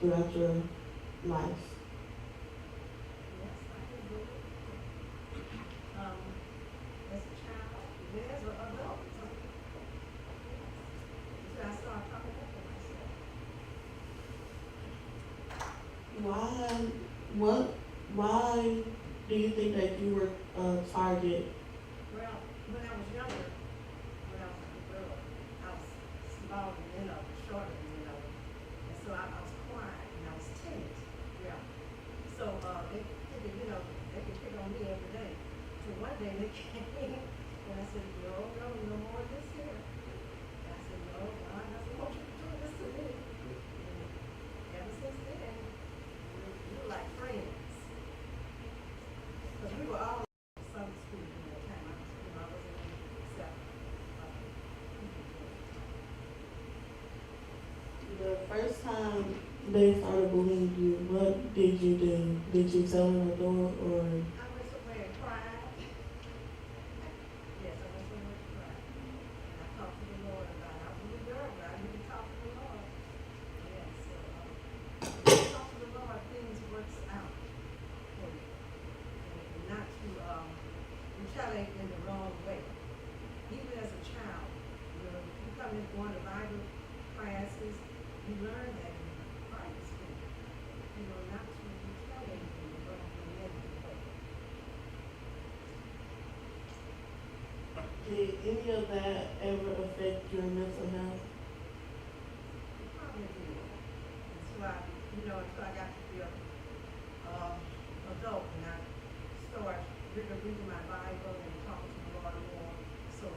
throughout your life? Yes, I can do it. Um, as a child, as an adult, until I started talking up for myself. Why, what, why do you think that you were a target? Well, when I was younger, when I was a girl, I was smaller than shorter than and so I was quiet and I was timid. Yeah. So they figured, they could pick on me every day. So one day they came and I said, no more of this here. And I said, no, God doesn't want you to do this to me. And ever since then, we were like friends. Because we were all in Sunday school during that time. I was in except The first time they started bullying you, what did you do? Did you tell them the door or? I went somewhere and cried. Yes, I went somewhere and cried. And I talked to the Lord about it. I was a little girl, but I need to talk to the Lord. Yes, so when you talk to the Lord, things works out for you. And not to retaliate in the wrong way. Even as a child, if you come in going to Bible classes, you learn that in private school. Not to retaliate in the wrong way. Did any of that ever affect your mental health? It probably did. Until I got to be a adult and I started reading my Bible and talking to the Lord more. So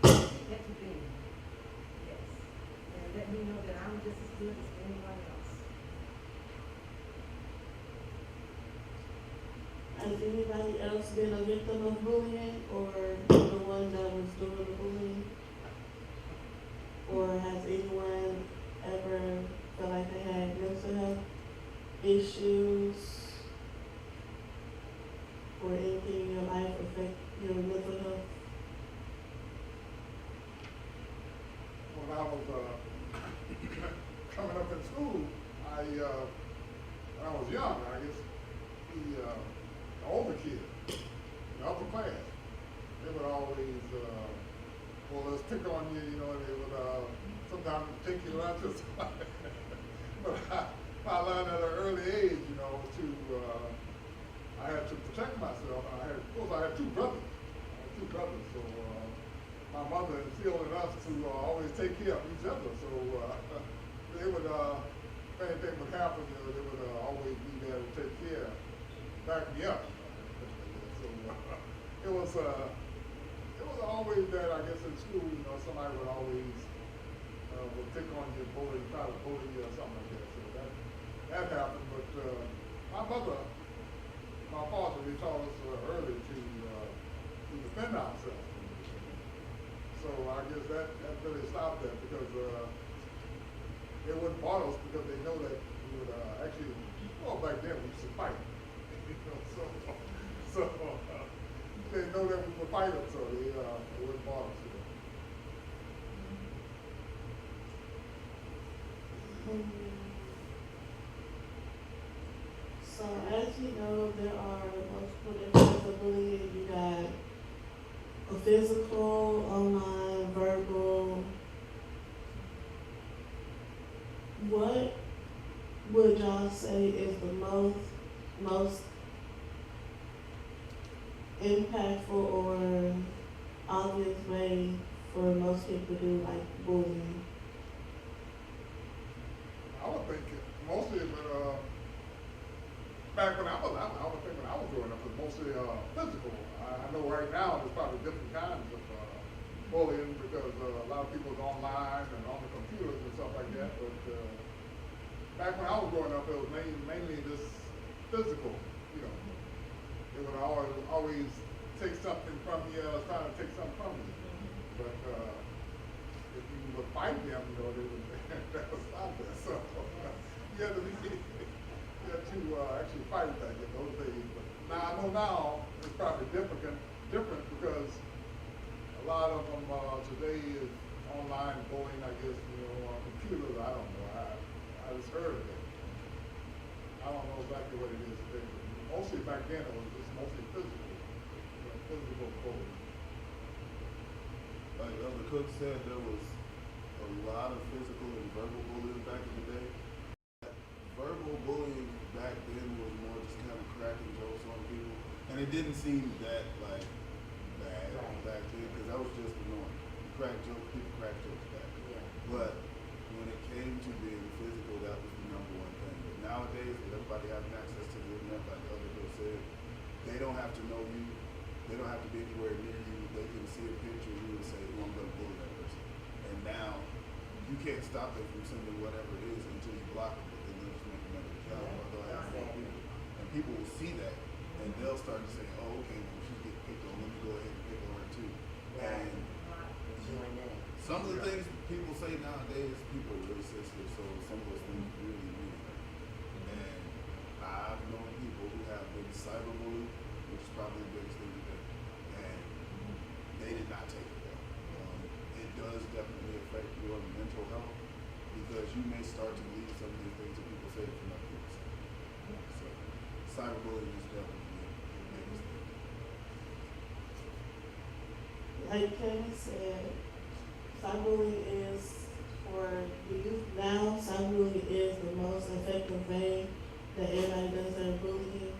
he intervened. Yes. And let me know that I'm just as good as anyone else. Has anybody else been a victim of bullying or the one that was doing the bullying? Or has anyone ever felt like they had mental health issues or anything in your life affect your mental health? When I was coming up in school, when I was young, I guess the older kids, the upper class, they would always, let's pick on you, and they would sometimes take you lunch or something. But I learned at an early age, I had to protect myself. Of course, I had two brothers. So my mother instilled in us to always take care of each other. So they would, if anything would happen, they would always be there to take care, back me up. So it was always that, I guess, in school, somebody would always would pick on you, try to bully you or something like that. So that happened. But my father, they taught us early to defend ourselves. So I guess that really stopped that because they wouldn't bother us because they know that we would actually, back then we used to fight. So they know that we were fighters, so they wouldn't bother us. So as you know, there are multiple different types of bullying. You got a physical, online, verbal. What would y'all say is the most impactful or obvious way for most people to do like bullying? I would think mostly, but back when I would think when I was growing up, it was mostly physical. I know right now there's probably different kinds of bullying because a lot of people are online and on the computers and stuff like that. But back when I was growing up, it was mainly just physical. They would always take something from you, trying to take something from you. But if you would fight them, they would that was stop that. So you had to actually fight back in those days. But now I know now it's probably different because a lot of them today is online bullying. I guess on computers. I don't know. I heard of it. I don't know exactly what it is today, but mostly back then it was just mostly physical, physical bullying. Like Elder Cook said, there was a lot of physical and verbal bullying back in the day. Verbal bullying back then was more just kind of cracking jokes on people, and it didn't seem that like bad back then because that was just the norm. Crack jokes, people crack jokes back. Yeah. But when it came to being physical, that was the number one thing. But nowadays, with everybody having access to the internet, like the other girl said, they don't have to know you. They don't have to be anywhere near you. They can see a picture of you and say, "Oh, I'm going to bully that person." And now, you can't stop them from sending whatever it is until you block them. But then they'll just make another account, or they'll have more people. And people will see that, and they'll start to say, "Oh, okay, well, she's getting picked on. Let me go ahead and pick on her too." And some of the things people say nowadays, people are really sensitive, so some of those things really mean. And I've known people who have been cyberbullied, which is probably the biggest thing today, and they did not take it well. It does definitely affect your mental health because you may start to believe some of these things that people say from other people say. So cyberbullying is definitely the biggest thing. Like Kevin said, cyberbullying is for the youth now. Cyberbullying is the most effective way that everybody does their bullying.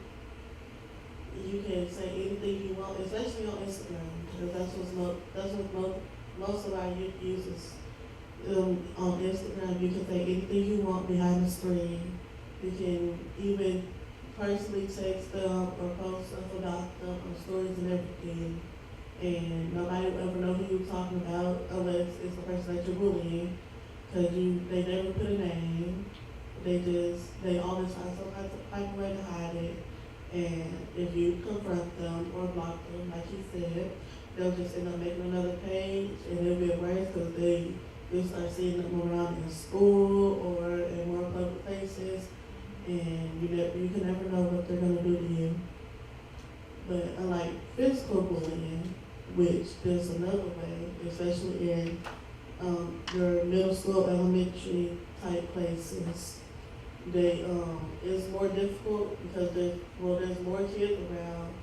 You can say anything you want, especially on Instagram, because that's what most of our youth uses. On Instagram, you can say anything you want behind the screen. You can even personally text them or post stuff about them on stories and everything. And nobody will ever know who you're talking about unless it's the person that you're bullying. Because they never put a name. They always find some type of way to hide it. And if you confront them or block them, like he said, they'll just end up making another page, and it'll be worse because you'll start seeing them around in school or in more public places, and you can never know what they're gonna do to you. But unlike physical bullying, which there's another way, especially in your middle school, elementary type places, it's more difficult because there's more kids around,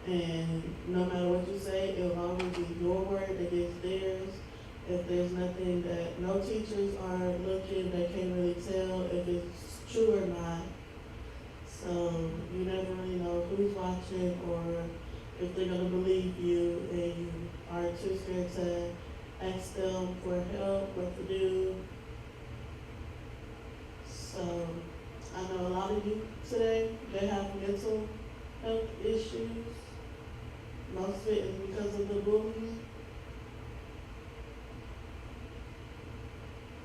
and no matter what you say, it'll always be your word against theirs. If there's nothing that no teachers are looking, they can't really tell if it's true or not. So you never really know who's watching or if they're gonna believe you, and you are too scared to ask them for help, what to do. So I know a lot of youth today, they have mental health issues. Most of it is because of the bullying.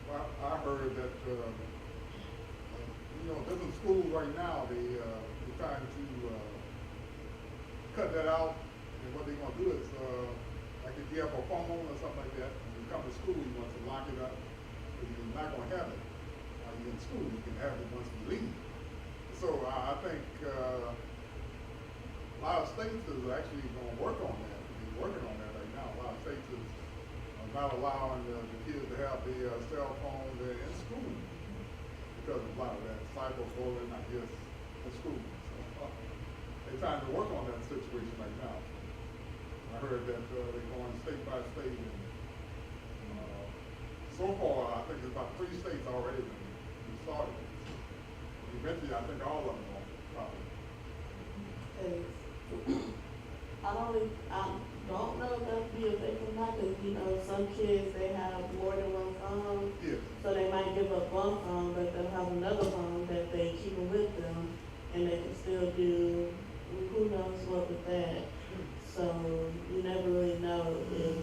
Well, I heard that, different schools right now, they're trying to cut that out. And what they're going to do is, like if you have a phone or something like that, when you come to school, you want to lock it up, but you're not going to have it. While you're in school, you can have it once you leave. So I think a lot of states is actually going to work on that. They're working on that right now. A lot of states is not allowing the kids to have the cell phones in school because of a lot of that cyberbullying, I guess, in school. So, they're trying to work on that situation right now. I heard that they're going state by state, and so far I think it's about 3 states already been started. Eventually, I think all of them will probably. I don't know if that'll be effective or not, because some kids, they have more than one phone. Yes. So they might give up one phone, but they'll have another phone that they keep with them, and they can still do who knows what with that. So you never really know if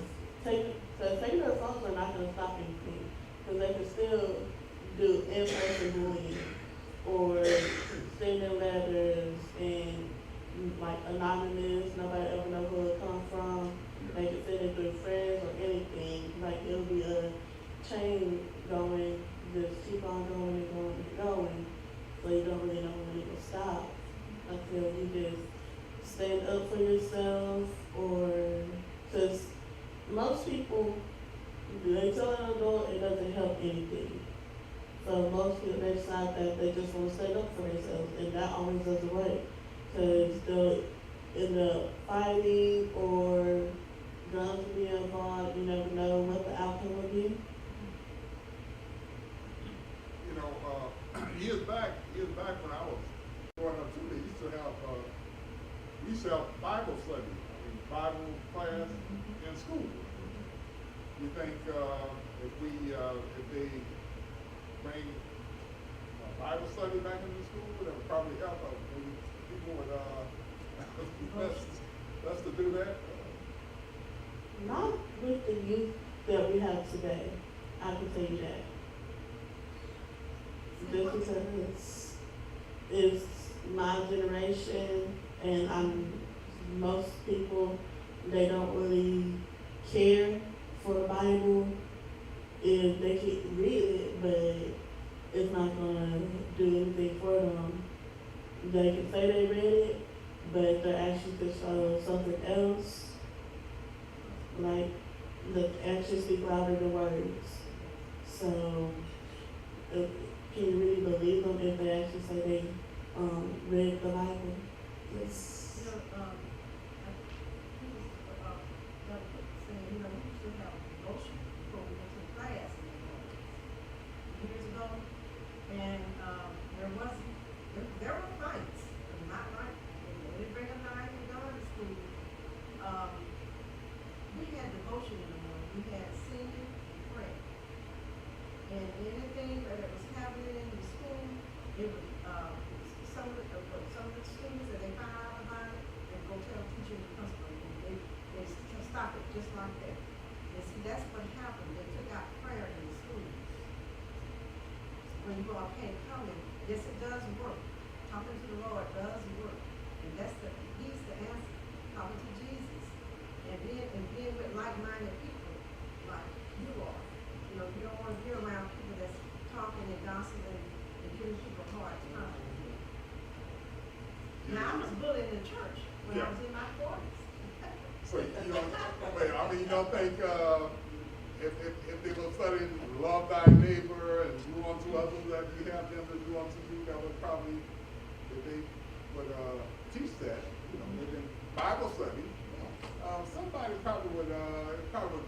taking their phones are not going to stop anything, because they can still do in-person bullying or sending letters and like anonymous, nobody ever know who it come from. They can send it through friends or anything. Like it'll be a chain going, just keep on going and going and going. So you don't really know when it will stop until you just stand up for yourself, or because most people, they tell an adult it doesn't help anything. So most most people decide that they just want to stand up for themselves, and that always doesn't work. Because they'll end up fighting or guns will be involved. You never know what the outcome will be. You know, years back when I was growing up too, they used to have, we used to have Bible study, I mean, Bible class in school. You think, if they bring Bible study back into school, that would probably help us. Maybe people would, us to do that. Not with the youth that we have today. I can tell you that. Just because it's my generation, and most people, they don't really care for the Bible. If they can read it, but it's not gonna do anything for them. They can say they read it, but their actions can show something else. Like, the actions speak louder than words. So, can you really believe them if they actually say they read the Bible? Yes. You know, saying, you know, we used to have devotion before we went to class in the morning years ago, and there were fights, but not like when they bring a knife and gun to school. We had devotion in the morning. We had singing and prayer, and anything that was happening in the school, it would some of the students that they found out about it, they go tell the teacher and the principal, and they stop it just like that. And see, that's what happened. They took out prayer in the school. When you all can't come in, yes, it does work. Talking to the Lord does work, and He's the answer. Talking to Jesus, and being with like-minded people like you are. You know, you don't want to be around people that's talking and gossiping and giving people a hard time. Now, I was bullied in the church when I was in my 40s. So, you know, wait, I mean, you don't think, if they were studying love thy neighbor and do unto others that you have them to do unto you, that would probably, if they would teach that, you know, within Bible study, somebody probably would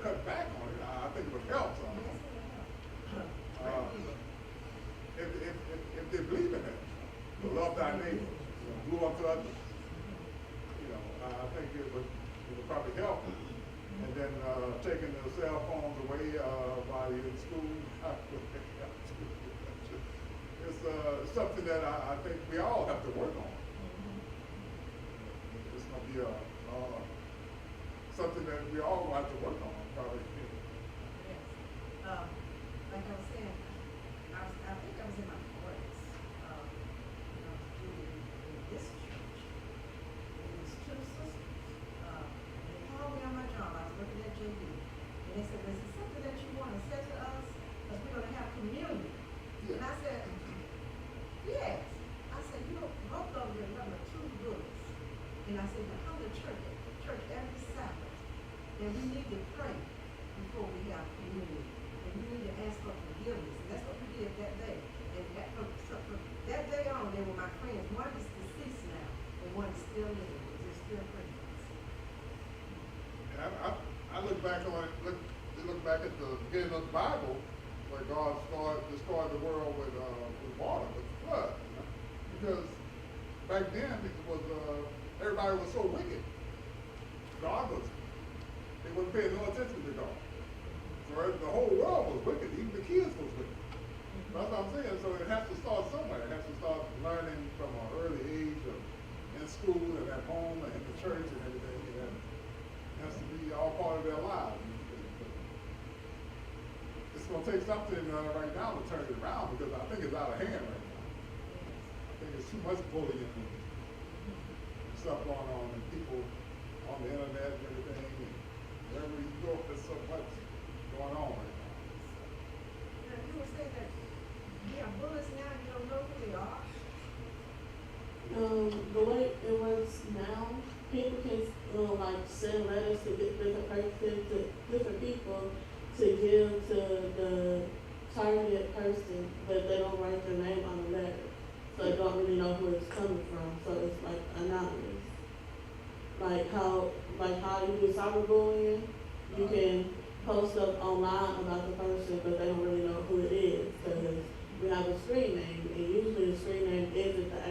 cut back on it. I think it would help some. If they believe in it, to love thy neighbor, do unto others, you know, I think it would probably help. And then taking the cell phones away while you're in school, it's something that I think we all have to work on. It's going to be something that we all have to work on, probably. Yes. Like I was saying, I think I was in my 40s. When I was doing in this church. And these two sisters. They called me on my job. I was working at JB. And they said, "Is there something that you want to say to us? Because we're going to have communion." Yeah. And I said, "Yes." I said, "You know, both of them are two brothers." And I said, "We come to church every Sabbath. And we need to pray before we have communion. And we need to ask for forgiveness." And that's what we did that day. And from that day on, they were my friends. One is deceased now, and one is still living. They're still friends. And I look back on it, look back at the beginning of the Bible, where God destroyed the world with water, with flood. You know? Because back then it was everybody was so wicked. They wasn't paying no attention to God. So the whole world was wicked, even the kids was wicked. That's what I'm saying. So it has to start somewhere. It has to start learning from an early age, in school and at home and in the church and everything. And it has to be all part of their lives. It's going to take something right now to turn it around, because I think it's out of hand right now. I think there's too much bullying and stuff going on, and people on the internet and everything, and wherever you go, there's so much going on right now. Now, you were saying that we have bullets now, you don't know who they are. The way it works now, people can like send letters to different persons, to different people, to give to targeted person, but they don't write their name on the letter. So they don't really know who it's coming from, so it's like anonymous. Like how you do cyberbullying, you can post stuff online about the person, but they don't really know who it is, because we have a screen name, and usually the screen name isn't the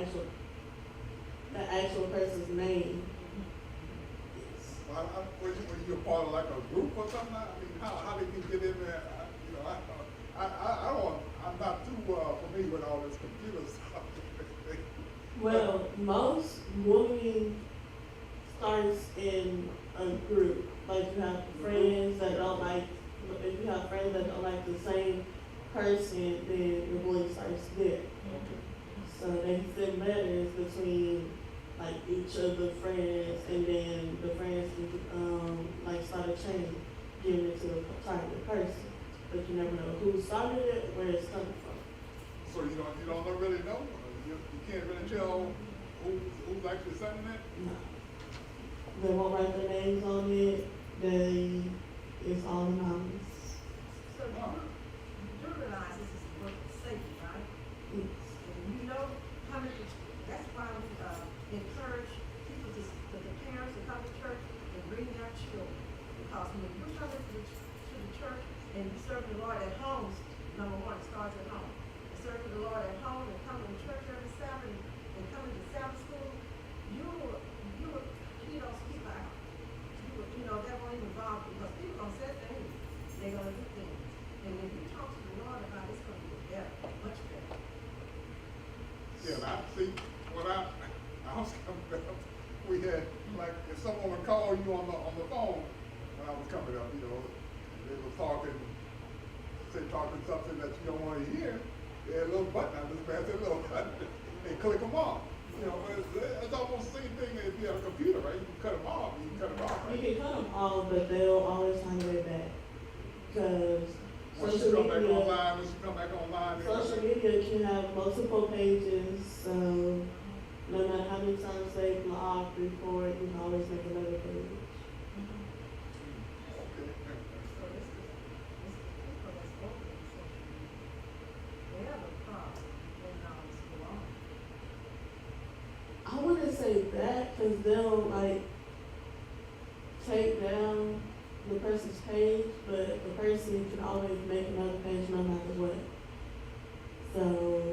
actual person's name. Well, were you a part of like a group or something? I mean, how did you get in there? I'm not too familiar with all this computer stuff. Well, most bullying starts in a group. Like you have friends that don't like, if you have friends that don't like the same person, then the bullying starts there. So they send letters between like each of the friends, and then the friends can like start a chain, giving it to the targeted person. But you never know who started it, where it's coming from. So you don't really know? You can't really tell who's actually sending it? No. They won't write their names on it. It's all anonymous. So you realize this is work of Satan, right? Yes. And you know how many, that's why we encourage people the parents to come to church and bring their children. Because when you come to the church and you serve the Lord at home, number one, it starts at home. You serve the Lord at home and come to church every Sabbath and come to Sabbath school, you will keep those people out. That won't even bother, because people gonna say things, they're gonna do things. And when you talk to the Lord about it, it's gonna be better, much better. Yeah, I see, when I was coming up, we had, like, if someone would call you on the phone, when I was coming up, they were talking something that you don't want to hear, they had a little button, I just press that little button and click them off. It's almost the same thing as if you have a computer, right? You can cut them off, right? You can cut them off, but they'll always find their way back. Because Once you come back online, social media can have multiple pages, so no matter how many times they blog, report, you can always make another page. So this is people that's open to social media. They have a problem when it's belong. I wouldn't say that, because they'll like take down the person's page, but the person can always make another page no matter what. So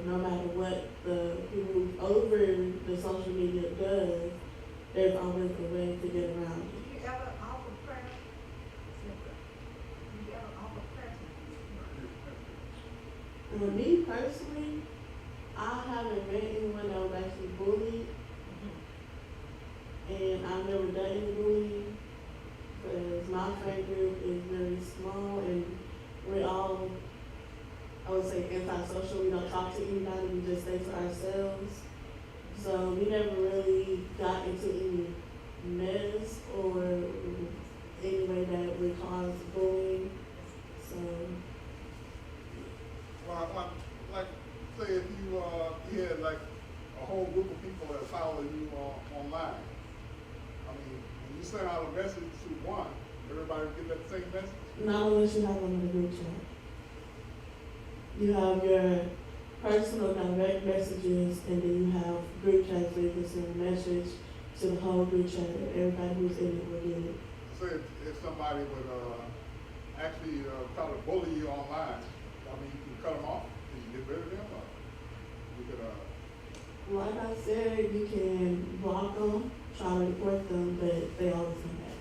no matter what the people over the social media does, there's always a way to get around it. Do you ever offer prayer? Do you ever offer prayer to people? Me personally, I haven't met anyone that was actually bullied, and I've never done any bullying, because my friend group is very small, and we're all, I would say, antisocial. We don't talk to anybody, we just stay to ourselves. So we never really got into any mess or any way that would cause bullying. So Well, like, say if you had like a whole group of people that follow you online. I mean, when you send out a message to one, everybody get that same message? not unless you have one in the group chat. You have your personal direct messages, and then you have group chats where you can send a message to the whole group chat, and everybody who's in it will get it. So if somebody would actually try to bully you online, I mean, you can cut them off, can you get rid of them, or you could Like I said, you can block them, try to report them, but they always come back.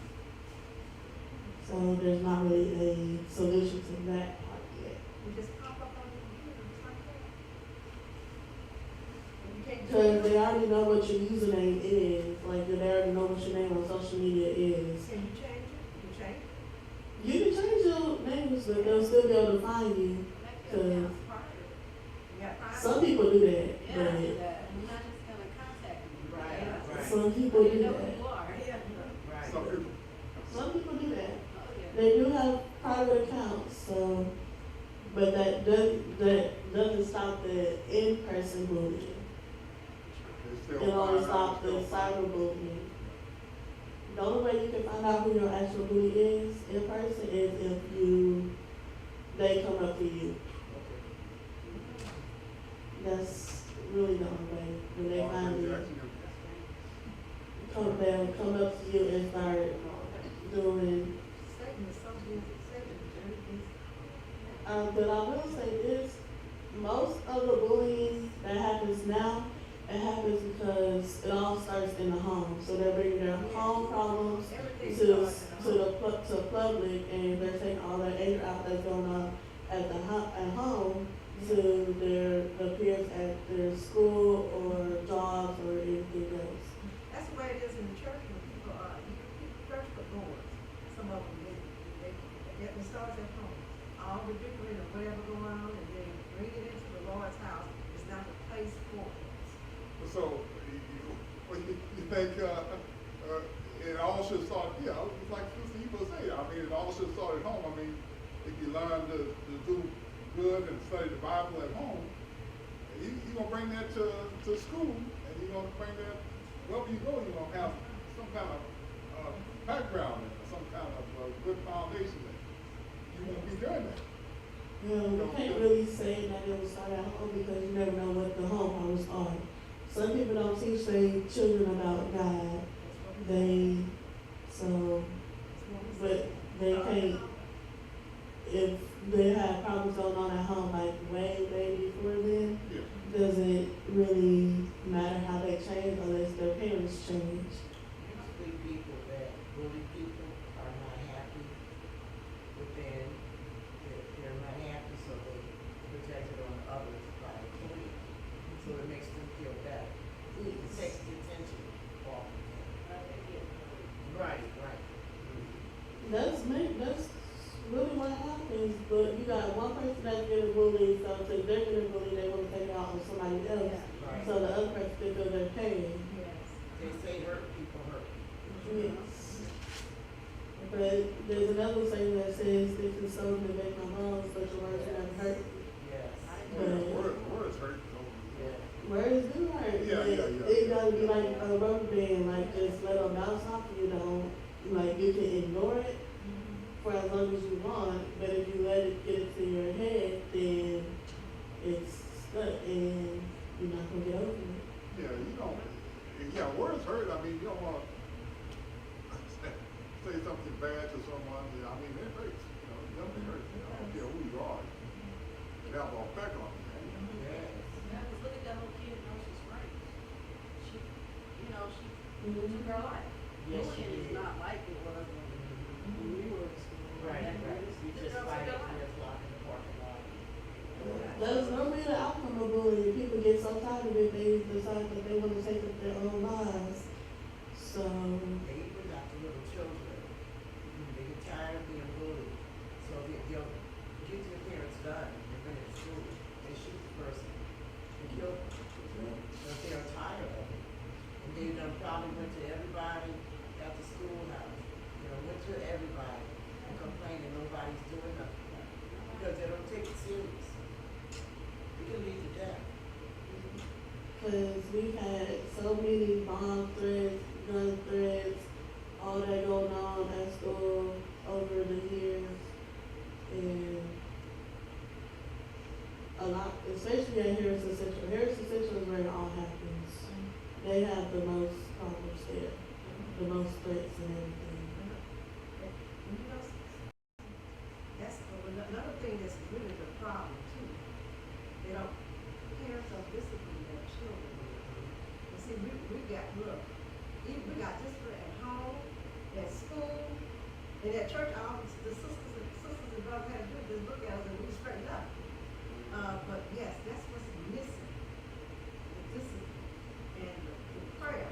So there's not really a solution to that part yet. You just pop up on your computer just like that. And you can't do Because they it. already know what your username is, like they already know what your name on social media is. Can you change it? You can change it. You can change your names, but they'll still be able to find you. Cause some people do that, Yeah, but that. I'm not just gonna contact you. Right. some people do You know that. who you are. some people. Some people do that. Oh, yeah. They do have private accounts, so, but that doesn't stop the in-person bullying. They still It only find stops out- the cyberbullying. The only way you can find out who your actual bully is in person is if they come up to you. that's really the only way, when they finally Jackson, they'll come up to you and start doing, Satan is so busy, Satan is very busy. but I will say this, most of the bullying that happens now, it happens because it all starts in the home. So they're bringing their home problems Everything to starts to at the home. to public, and they're taking all that anger out that's going on at at home to the peers at their school or jobs or anything else. That's the way it is in the church when people are, church goers, some of them, it starts at home. All the bickering and whatever going on, and then bring it into the Lord's house is not the place for it. So, you think, it all should start, yeah, it's like Sister Eva said, I mean, it all should start at home. I mean, if you learn to do good and study the Bible at home, you're gonna bring that to school, and you're gonna bring that, wherever you go, you're gonna have some kind of, background in it, some kind of, good foundation in it. You won't be doing that. You can't really say that it will start at home because you never know what the home problems are. Some people don't teach their children about God. But they can't, if they have problems going on at home, like way before then, Yeah. does it really matter how they change unless their parents change? Usually people that bully people are not happy within, they're not happy, so they project it on others by bullying. So it makes them feel better. It takes the attention off of them. Right. That's really what happens, but you got one person that's getting bullied, so to they're getting bullied, they want to take it out on somebody else. Right. So the other person can feel their pain. Yes. They say hurt people hurt people. Yes. But there's another saying that says, "Sticks and stones may make my bones, but your words will never hurt." Yes. Words hurt. Yeah. Words do hurt, Yeah, but yeah. it gotta be like a rubber band, like just let them bounce off you, like you can ignore it for as long as you want, but if you let it get into your head, then it's stuck and you're not gonna get over it. Yeah, you don't, yeah, words hurt. I mean, you don't want to say something bad to someone. I mean, it hurts. You know, it definitely hurts. I don't care who you are. It has an effect on you. Yes. Yeah, 'cause look at that little kid, she's right. She took her life. Yes, she Bullying is did. not like it was when we were in school. Right. You This just girl fight took it her and life. just walk in the parking lot. That's normally the outcome of bullying. People get so tired of it, they decide that they want to take up their own lives. So, They even got the little children. They get tired of being bullied. So they'll get their parents done and bring it to school. They shoot the person and kill them. But they're tired of it. And they done probably went to everybody at the schoolhouse. Went to everybody and complained and nobody's doing nothing. Because they don't take it serious. It can lead to death. because we've had so many bomb threats, gun threats, all that going on at school over the years, and a lot, especially at Harrison Central. Harrison Central is where it all happens. They have the most problems there, the most threats and everything. And you know, that's another thing that's really the problem too. They don't, parents don't discipline their children. And see, we got, look, we got discipline at home, at school, and at church, all the sisters and brothers had to do is just look at us and we straighten up. But yes, that's what's missing. The discipline and the prayer,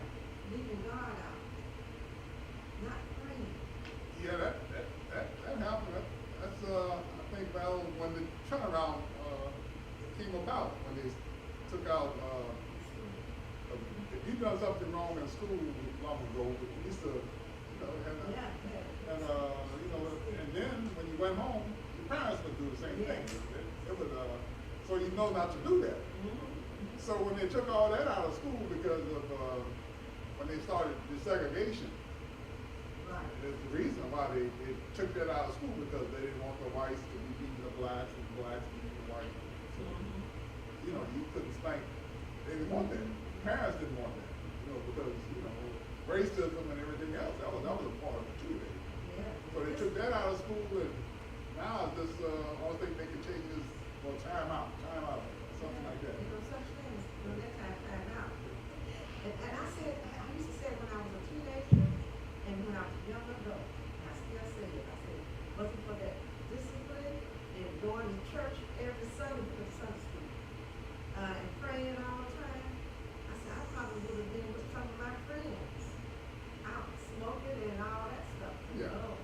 leaving God out, not praying. Yeah, that happened. That's I think about when the turnaround came about, when they took out if you done something wrong in school long ago, we used to, Yeah. and then when you went home, your parents would do the same thing. It would so you know not to do that. So when they took all that out of school because of when they started desegregation, Right. there's the reason why they took that out of school, because they didn't want the whites to be beating the blacks and the blacks beating the whites. So, you couldn't time out, something like that. There's no such thing as no that time out. And I said, I used to say when I was a teenager and when I was a young adult, and I still say it, I said, wasn't for that discipline and going to church every Sunday because of Sunday school, and praying all the time, I said, I probably would have been with some of my friends out smoking and all that stuff, you Yeah. know.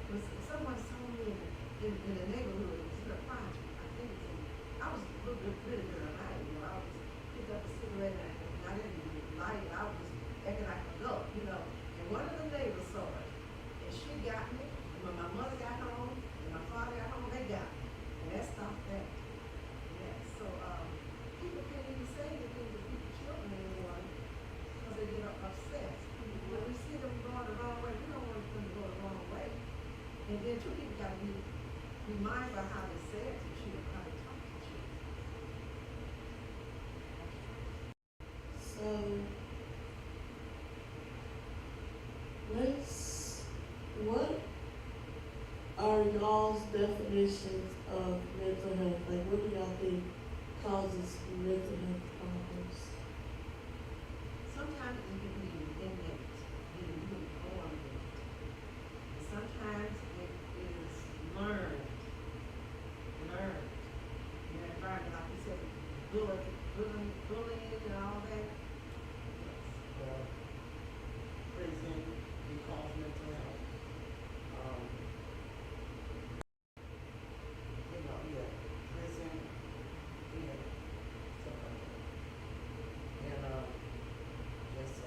Was someone told me in the neighborhood, it was in a project, I think it's in, I was a little bit pretty girl, I didn't know, I was picked up a cigarette and I didn't even light it, I was just acting like an adult, you know. And one of the neighbors saw it, and she got me, and when my mother got home, and my father got home, they got me, and that stopped that. Yeah, so, people can't even say anything to people's children anymore, because they get upset. When we see them going the wrong way, we don't want them to go the wrong way. And then two people gotta be mindful of how they say it to children, how they talk to children. So, what are y'all's definitions of mental health? Like, what do y'all think causes mental health problems? Sometimes it can be innate, you can be born with it. And sometimes it is learned. In an environment, like you said, bullying and all that. Yes. Well, prison, can cause mental health. You know, yeah, prison, yeah, stuff like that. And, just,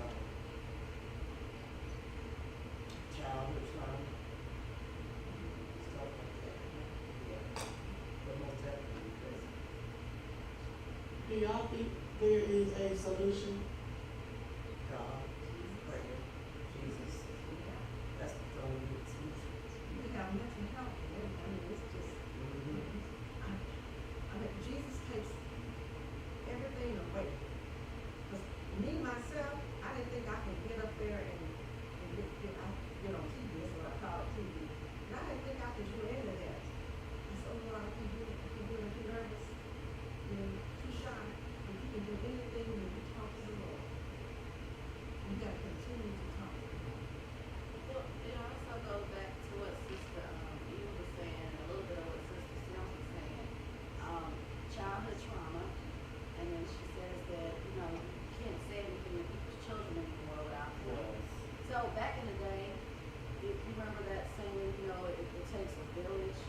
childhood trauma, stuff like that. Yeah, but most definitely prison. Do y'all think there is a solution? God, prayer, Jesus, Yeah. that's the only solution. You have mental health, and I mean, it's just, I mean, Jesus takes everything away. Cause me, myself, I didn't think I could get up there and get on TV, that's what I call it, TV. And I didn't think I could do any of that. And so, Lord, I can do it, too nervous, you're too shy, but you can do anything when you talk to the Lord. You gotta continue to talk to the Lord. Well, it also goes back to what Sister Eva was saying, a little bit of what Sister Sims was saying. Childhood trauma, and then she says that, you know, you can't say anything to people's children anymore without feeling. So back in the day, if you remember that saying, you know, it takes a village.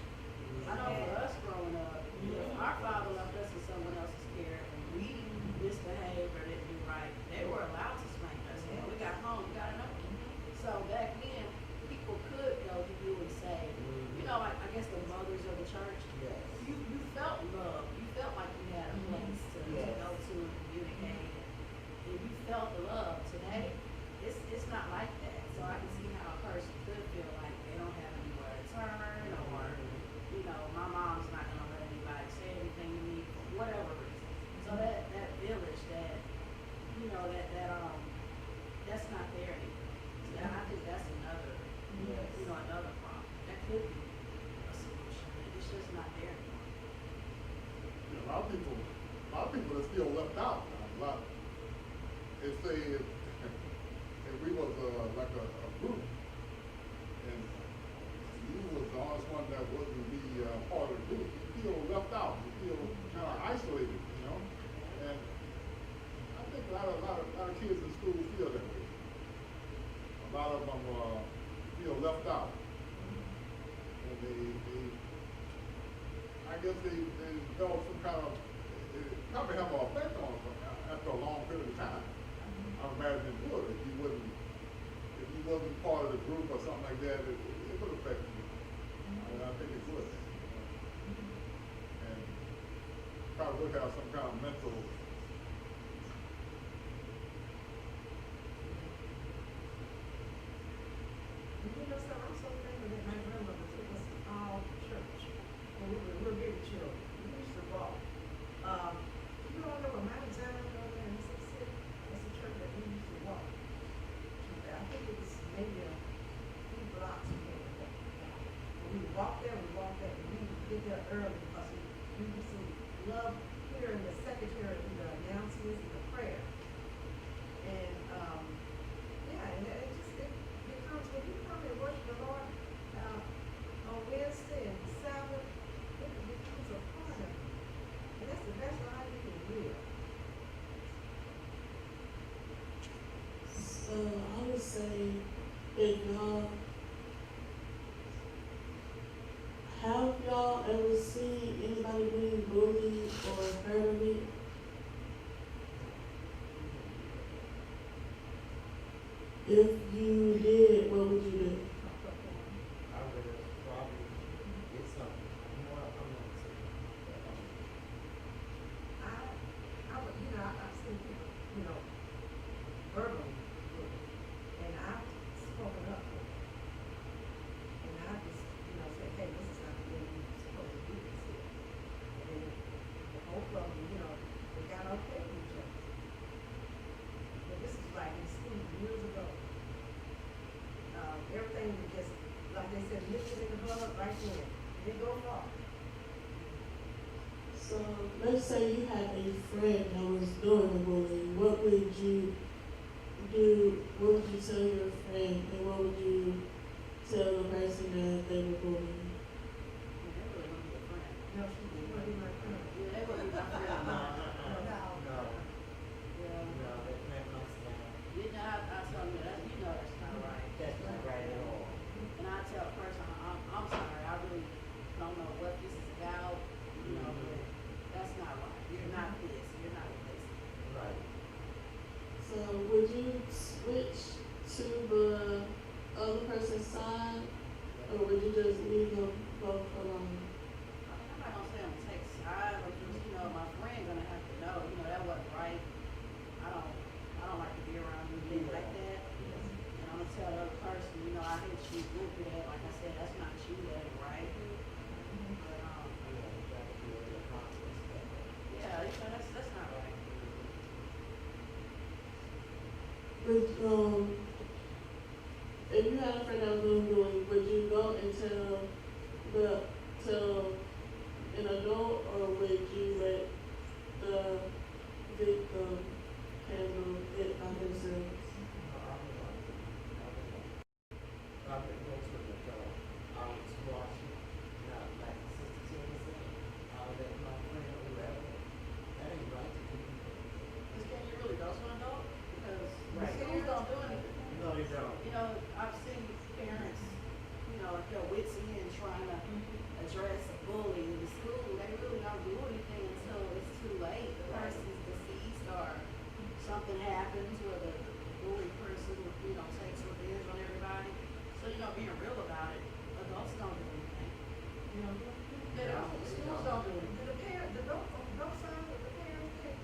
I know for us growing up, if our father left us in someone else's care and we misbehaved or didn't do right, they were allowed to spank us. And when we got home, we got another one. So back then, people could go to you and say, you know, I guess the mothers of the church, Yes. you felt love. You felt like you had a place to Yes. go to and communicate. And you felt the love. Today, it's not like that. So I can see how a person could feel like they don't have anywhere to turn, or, you know, my mom's not gonna let anybody say anything to me for whatever reason. So that village, that, you know, that's not there anymore. So I think that's another, Yes. you know, another problem. That could be a solution. It's just not there anymore. You know, a lot of people are still left out now. A lot, they say if we was like a group, and you was the honest one that wasn't be part of the group, you feel left out, you feel kind of isolated, you know. And I think a lot of kids in school feel that way. A lot of them feel left out, and I guess they develop some kind of, it probably have an effect on them after a long period of time. I imagine it would if you wasn't part of the group or something like that. It would affect you. I think it would. And probably would have some kind of mental. You know, so I'm so thankful that my grandmother took us all to church when we were real big children. We used to walk. You don't know where Mount Zion over there in Mississippi? That's a church that we used to walk. I think it was maybe a few blocks from there. When we walked there, and we would get there early because we if y'all, have y'all ever seen anybody being bullied or heard of it? If you did, what would you do? I would have probably get something. I'm not saying. I would, I've seen people, verbally, and I've spoken up. And I just, said, hey, this is not the way you're supposed to do this here. And then the whole of them, they got okay with each other. But this is like in school years ago. Everything was just, like they said, nip it in the bud right then. Didn't go far. So let's say you had a friend that was doing the bullying. What would you do? What would you tell your friend, and what would you tell the person that they were bullying? Yeah, they really wouldn't be a friend. No, she wouldn't be my friend. Yeah, they wouldn't be my friend. No, No. Yeah. no, that must not. I tell them that, that's not right. That's not right at all. And I tell a person, I'm sorry, I really don't know what this is about, but that's not right. You're not this, you're not this. Right. So would you switch to the other person's side, or would you just leave them both alone? I'm not gonna say I'm gonna take sides, or just, my friend gonna have to know, that wasn't right. I don't like to be around anything like that. And I'm gonna tell the other person, I hate you, look at that, like I said, that's not you, that ain't right. But, yeah, that's not right. Would if you had a friend that was doing bullying, would you go and tell an adult, or would you let the victim handle it by themselves? I would go to the door. I would squash it. Not like Sister Tina said. I would let my friend or whoever. That ain't right to do. Because can you really go to an adult? Because Right. schools don't do anything. No, they don't. I've seen parents, at their wits' end trying to address bullying in the school. They really don't do anything until it's too late. The person's deceased or something happens where the bully person, takes revenge on everybody. So, being real about it, adults don't do anything. They don't. The schools don't do anything. Do the parents, both sides of the parents, they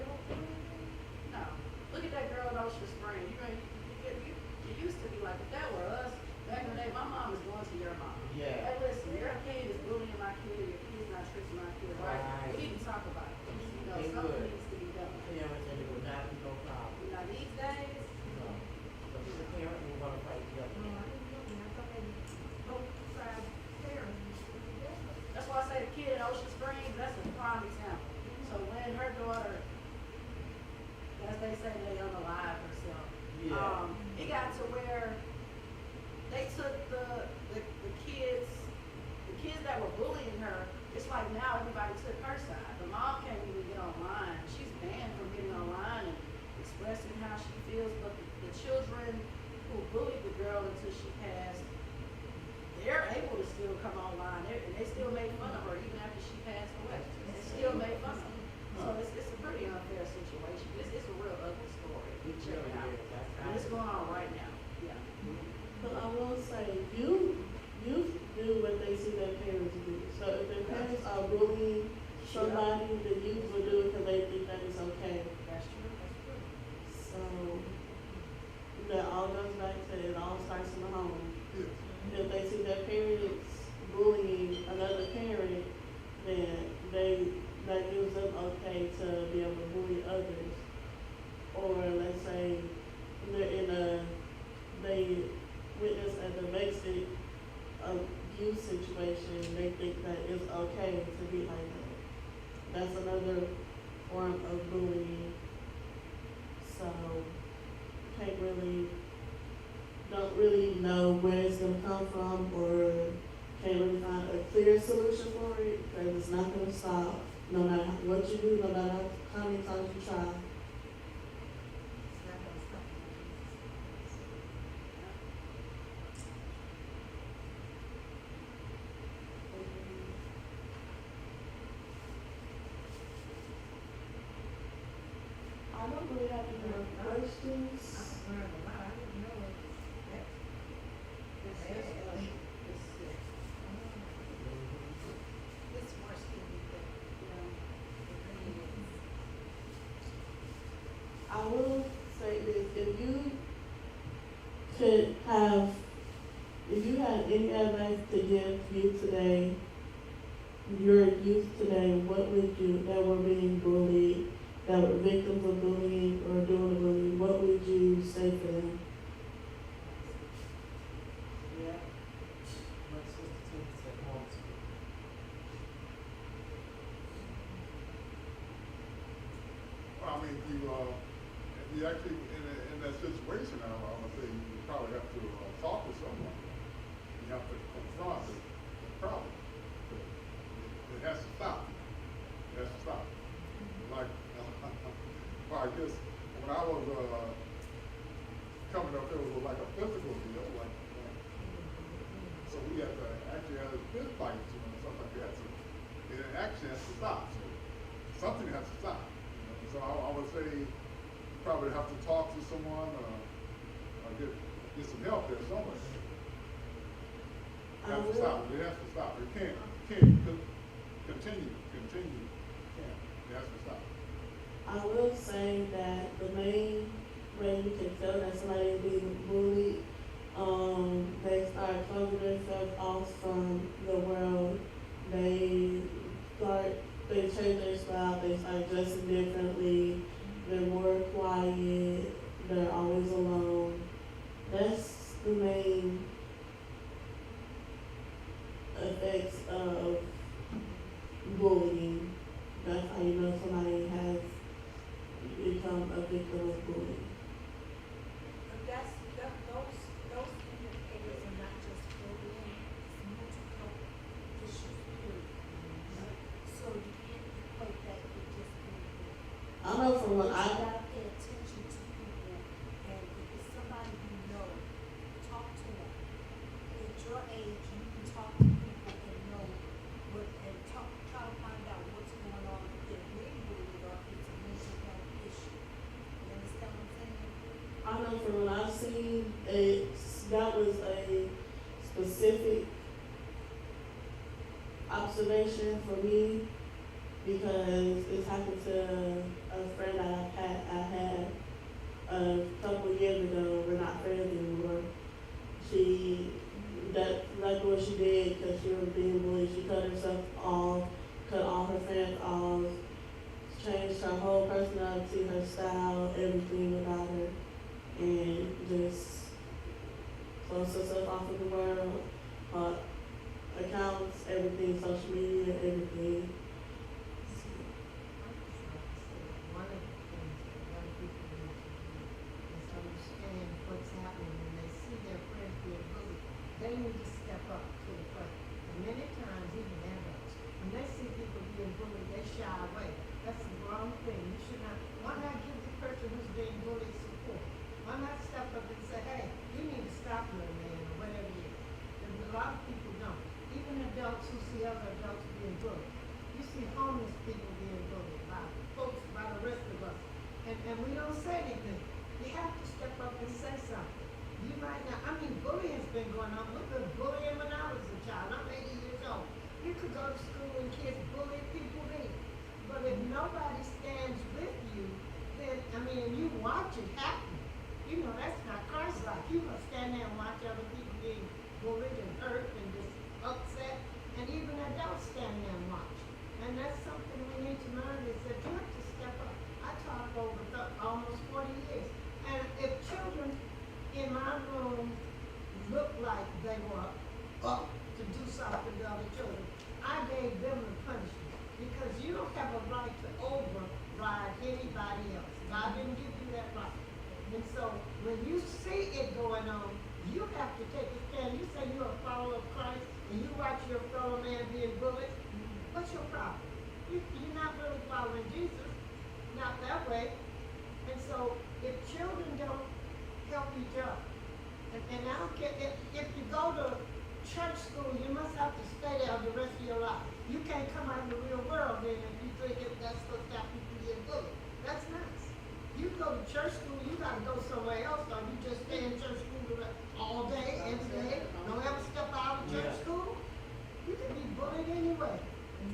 don't do anything? No. Look at that girl in Ocean Springs. It used to be like, if that were us, back in the day, my mom was going to your mom. Yeah. Hey, listen, your kid is bullying my kid, your kid's not treating my kid right. Right. We need to talk about it. They Something would. needs to be done. Parents, and it would not be no problem. These days, No. But the parent will want to fight the other. No, I didn't know that. I thought they both sides parents used to be together. that's why I say the kid in Ocean Springs, that's a prime example. So when her daughter, as they say, they unalive herself. Yeah. It got to where they took the kids that were bullying her. It's like now everybody took her side. The mom can't even get online. She's banned from getting online and expressing how she feels. But the children who bullied the girl until she passed, they're able to still come online. And they still made fun of her even after she passed away. They still made fun of her. So it's a pretty unfair situation. It's a real ugly story. Check it out. And it's going on right now. Yeah. But I will say, you do what they see their parents do. So if their parents are bullying somebody, the youth will do it because they think that it's okay. That's true. That's true. So that all goes back to, it all starts in the home. Yes. If they see their parents bullying another parent, then that gives them okay to be able to bully others. Or let's say they witness a domestic abuse situation, they think that it's okay to be like that. That's another form of bullying. So don't really know where it's gonna come from, or can't really find a clear solution for it, because it's not gonna stop, no matter what you do, no matter how many times you try. It's not gonna stop. I questions? I learned a lot, I didn't know it was that. It's bad. it's sick. It's worse than you think, it really is. I will say this, if you had any advice to give youth today, your youth today, what would you, that were being bullied, that were victims of bullying or doing bullying, what would you say to them? Yeah. My sister Tina said homeschool. Well, I mean, if you actually, in that situation, I would say you probably have to talk to someone. You have to confront the problem. It has to stop. It has to stop. Like, well, I guess when I was coming up, it was like a physical deal, like so we had to actually have a fist fight, stuff like that. So it actually has to stop. So something has to stop. So I would say you probably have to talk to someone or get some help there somewhere. It has to stop. It has to stop. It can't continue. It has to stop. I will say that the main way you can tell that somebody is being bullied, they start closing themselves off from the world. They change their style, they start dressing differently, they're more quiet, they're always alone. That's the main effects of bullying. That's how you know somebody has become a victim of bullying. But those indicators are not just bullying, it's mental health issues, period. So you can't equate that with just bullying. I know from what You I gotta pay attention to people, and if it's somebody you know, talk to them. At your age, you can talk to people and know what, and try to find out what's going on, if they're being bullied or if it's a mental health issue. You understand what I'm saying? I know from what I've seen, that was a specific observation for me because it's happened to a friend that I had a couple of years ago. We're not friends anymore. That's what she did because she was being bullied. She cut herself off, cut all her friends off, changed her whole personality, her style, everything about her, and just closed herself off of the world, accounts, everything, social media, everything. One of the things that young people need to do is understand what's happening when they see their friends being bullied. They need to step up to the plate. And many times, even adults, when they see people being bullied, they shy away. That's the wrong thing. You should not. Why not give the person who's being bullied support? Why not step up and say, hey, you need to stop, little man, or whatever it is. And a lot of people don't. Even adults who see other adults being bullied. You see homeless people being bullied by folks, by the rest of us. And we don't say anything. You have to step up and say something. You might not, I mean, bullying's been going on. Look at bullying when I was a child. I'm 80 years old. You could go to school and kids bully people then. But if nobody stands with you, then, I mean, and you watch it happen, you know, that's not Christ-like. You must stand there and watch other people being bullied and hurt and just upset. And even adults stand there and watch. And that's something we need to learn is that you have to step up. I taught over almost 40 years. And if children in my room looked like they were up to do something to other children, I gave them the punishment. Because you don't have a right to override anybody else. God didn't give you that right. And so when you see it going on, you have to take a stand. You say you're a follower of Christ and you watch your fellow man being bullied. What's your problem? You're not really following Jesus. Not that way. And so if children don't help each other, and I don't care if you go to church school, you must have to stay there the rest of your life. You can't come out in the real world then if you think that's what's got people being bullied. That's nice. You go to church school, you gotta go somewhere else, or you just stay in church school all day, every day, don't ever step out of church Yeah. school? You can be bullied anyway.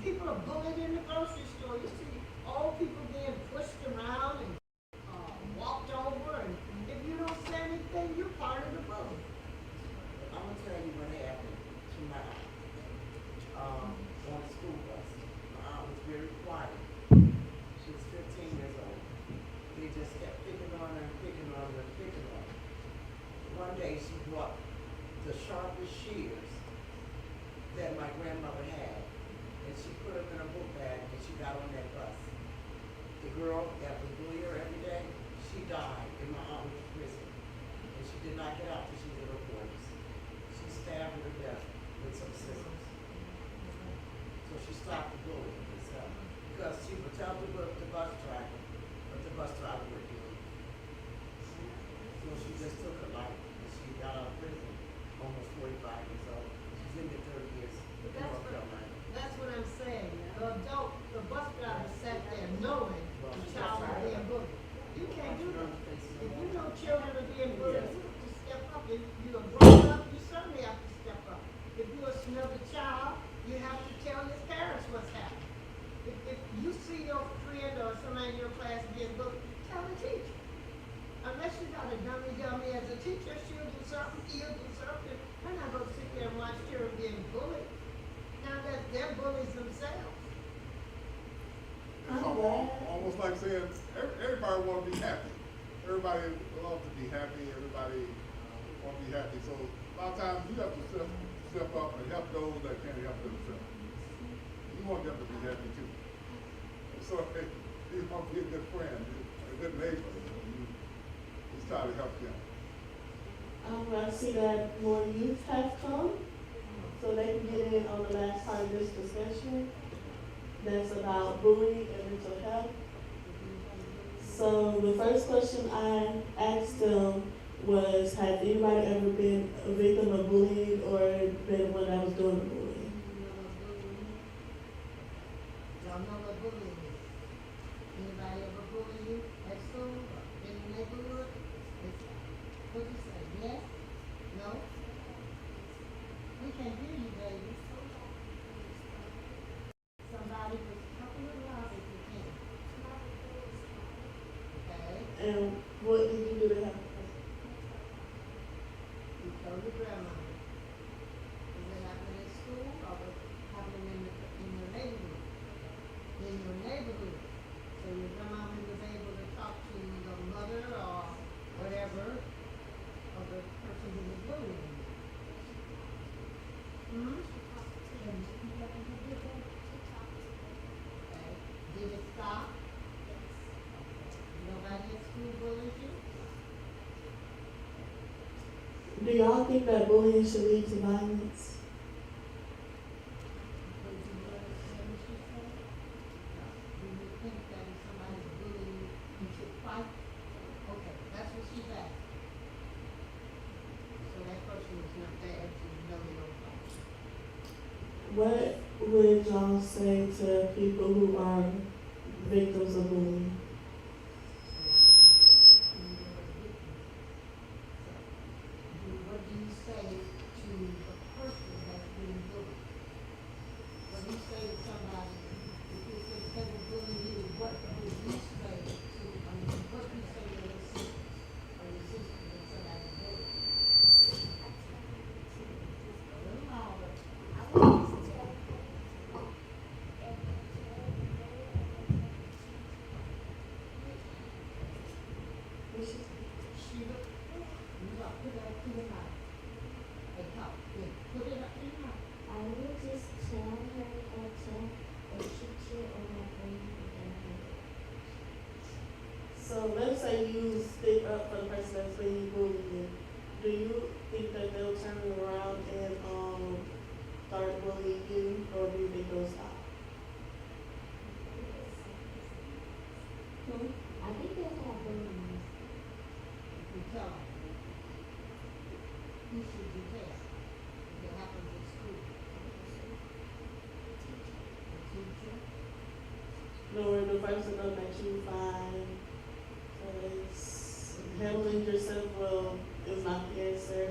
People are bullied in the grocery store. You see old people being pushed around and walked over, and if you don't say anything, you're part of the bully. I'm gonna tell you what happened to my aunt, on the school bus. My aunt was very quiet. She was 15 years old. They just kept picking on her and picking on her and picking on her. One day she brought the sharpest shears that my grandmother had, and she put them in a book bag, and she got on that bus. The girl that was bullying her every day, she died in my aunt was in prison, and she did not get out till she was in her 40s. She stabbed her to death with some scissors. So she stopped the bullying herself, because she would tell the bus driver, but the bus driver would do it. So she just took her life, and she got out of prison, almost 45 years old. She's in the 30 years But in North Carolina. that's what I'm saying. The adult, the bus driver sat there knowing the child was being bullied. You can't do that. If you know children are being bullied, you have to step up. If you're a grown up, you certainly have to step up. If you're a snubby child, you have to tell your parents what's happening. If you see your friend or somebody in your class being bullied, tell the teacher. Unless you got a dummy as a teacher, she'll do something, he'll do something. We're not gonna sit there and watch children being bullied. Now that they're bullies themselves. It's almost like saying, everybody wanna be happy. Everybody loves to be happy, everybody wanna be happy. So a lot of times you have to step up and help those that can't help themselves. You want them to be happy too. So you want to be a good friend, a good neighbor. You try to help them. I see that more youth have come, so they can get in on the last part of this discussion. That's about bullying and mental health. So the first question I asked them was, has anybody ever been a victim of bullying or been one that was doing the bullying? Y'all know what bullying is. Anybody ever bully you at school or in the neighborhood? What'd you say, yes? No? We can't hear you, baby. Somebody was talking a little loud if you can. Okay? And what did you do to help? You told your grandmother. Was it happening in school or was it happening in your neighborhood? In your neighborhood. So your grandmama was able to talk to your mother or whatever of the person who was bullying you. Hmm? Okay. Did it stop? Nobody at school bullied you? Do y'all think that bullying should lead to violence? Did you understand what she said? Do you think that if somebody's bullying you, you should fight? Okay, that's what she's asking. So that person is not bad, you know you don't fight. What would y'all say to people who are victims of bullying? What do you say to the person that's being bullied? What do you say to somebody, if they were bullying you, what would you say to, what do you say to your sister or your sister when somebody's bullying? A little louder. Sheila, you got put it up to your mouth. Hey, talk, yeah, put it up to your mouth. I will just tell her a teacher or my friend and So let's say you stick up for the person that's being bullied you. Do you think that they'll turn around and start bullying you, or do you think they'll stop? Hmm? I think they have bullies. You tell them. Who should you tell? If it happens at school? The teacher? No, or the person that you find, so they handling yourself well is not the answer,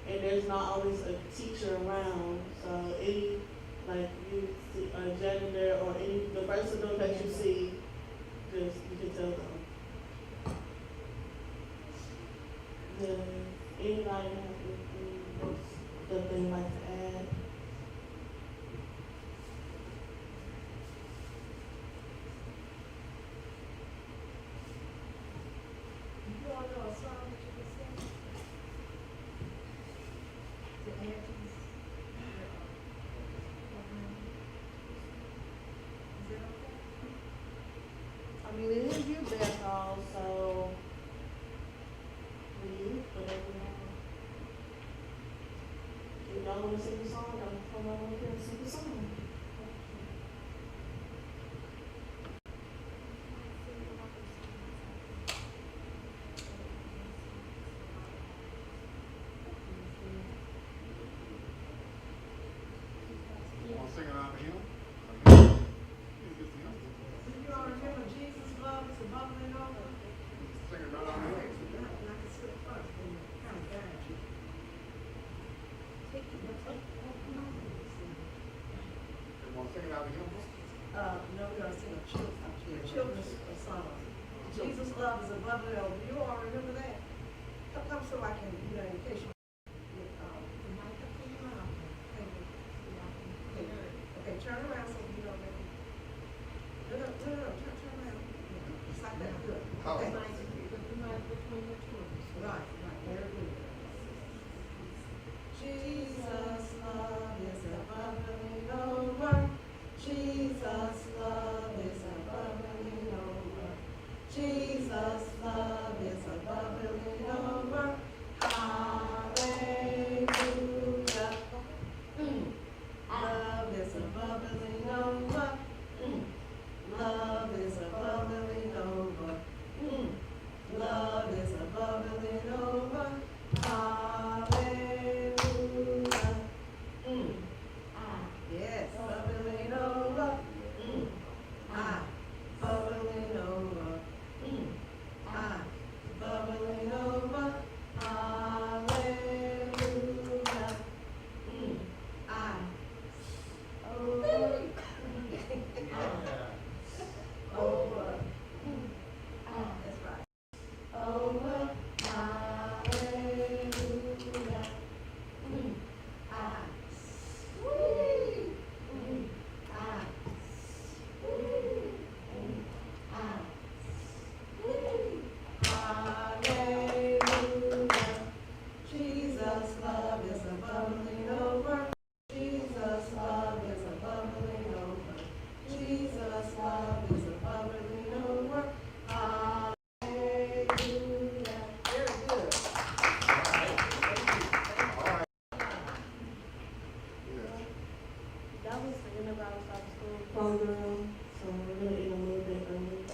and there's not always a teacher around. So any, like you see a janitor or any the first adult that you see, just you can tell them. Does anybody have anything else that they like to add? You all know a song that you can sing? To add to this? Is that okay? I mean, it is you best all, so we use whatever you want. If y'all wanna sing a song, I'll come over here and sing a song. You want to sing it out of him? It's the hymn. Do you all remember Jesus' love is a bubbling over? Sing it right out of him. I can slip first and kind of guide you. You want to sing it out of him? No, we're gonna sing a children's song. Jesus' love is a bubbling over. You all remember that? Come so I can, you know, in case you get, The mic up to your mouth. okay, turn around so you don't make it. No, turn around. It's like that, good. How? Okay. Put the mic between your children. Right, very good. Jesus' love is a bubbling over. Jesus' love is a bubbling over. Jesus' love is a bubbling over. Hallelujah. Love is a bubbling over. Love is a bubbling over. Love is a bubbling over. Hallelujah. Yes, bubbling over. Bubbling over. Bubbling over. Hallelujah. Over. That's right. Over. Hallelujah. Hallelujah. Jesus' love is a bubbling over. Jesus' love is a bubbling over. Jesus' love is a bubbling over. Hallelujah. Very good. Yeah. That was the end of our South School program, so we're gonna end a little bit early.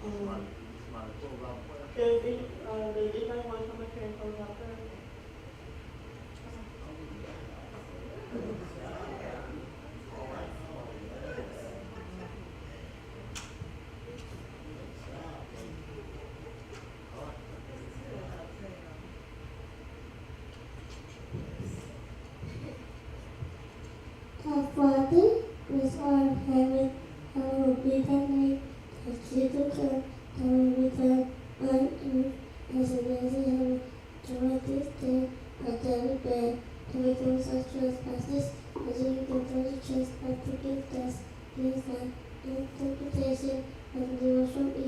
Somebody close out prayer. Does anybody want to come up here and close out prayer? Our Father, which art in heaven, hallowed be thy name. Thy kingdom come, thy will be done on earth as it is in heaven. Give us this day our daily bread, and forgive us our trespasses, as we forgive those who trespass against us. Lead us not into temptation, but deliver us from evil.